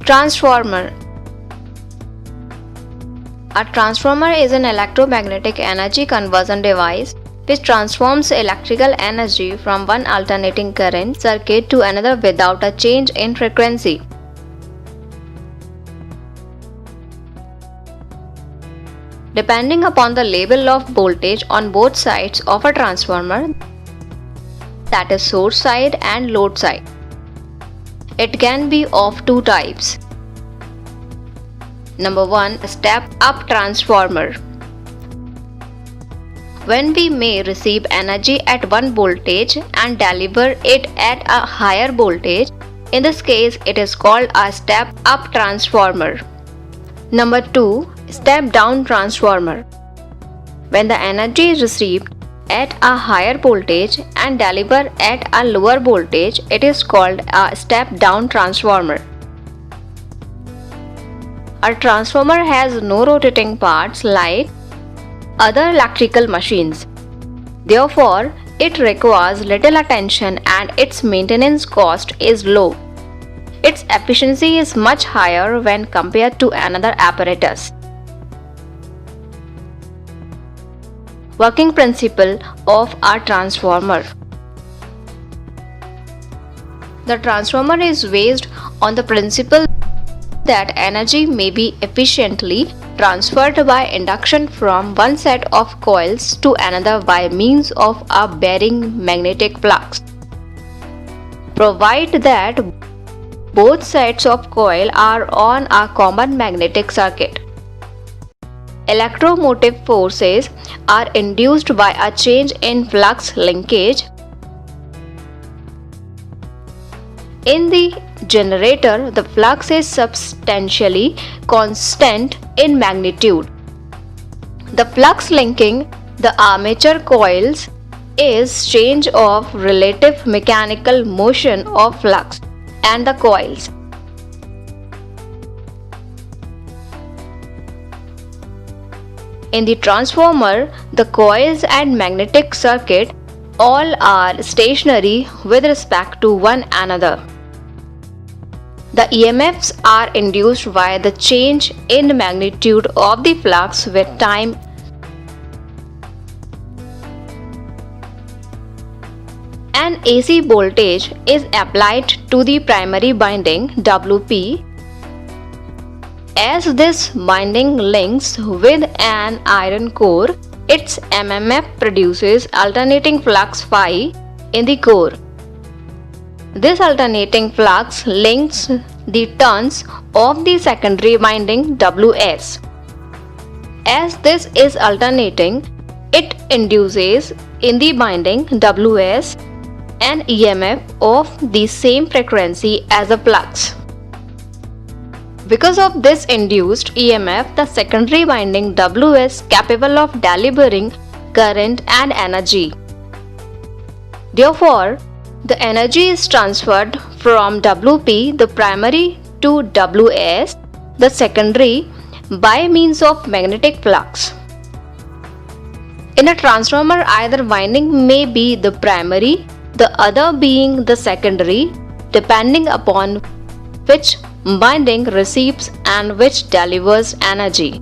Transformer. A transformer is an electromagnetic energy conversion device which transforms electrical energy from one alternating current circuit to another without a change in frequency. Depending upon the level of voltage on both sides of a transformer, that is source side and load side, it can be of two types. Number 1. Step-up transformer. When we may receive energy at one voltage and deliver it at a higher voltage, in this case it is called a step-up transformer. Number 2. Step-down transformer. When the energy is received at a higher voltage and delivered at a lower voltage, it is called a step-down transformer. A transformer has no rotating parts like other electrical machines. Therefore, it requires little attention and its maintenance cost is low. Its efficiency is much higher when compared to another apparatus. Working principle of a transformer. The transformer is based on the principle that energy may be efficiently transferred by induction from one set of coils to another by means of a bearing magnetic flux, provided that both sets of coil are on a common magnetic circuit. Electromotive forces are induced by a change in flux linkage. In the generator, the flux is substantially constant in magnitude. The flux linking the armature coils is change of relative mechanical motion of flux and the coils. In the transformer, the coils and magnetic circuit all are stationary with respect to one another. The EMFs are induced by the change in magnitude of the flux with time. An AC voltage is applied to the primary winding WP. As this winding links with an iron core, its MMF produces alternating flux phi in the core. This alternating flux links the turns of the secondary winding WS. As this is alternating, it induces in the winding WS an EMF of the same frequency as a flux. Because of this induced EMF, the secondary winding WS is capable of delivering current and energy. Therefore, the energy is transferred from WP, the primary, to WS, the secondary, by means of magnetic flux. In a transformer, either winding may be the primary, the other being the secondary, depending upon which winding receives and which delivers energy.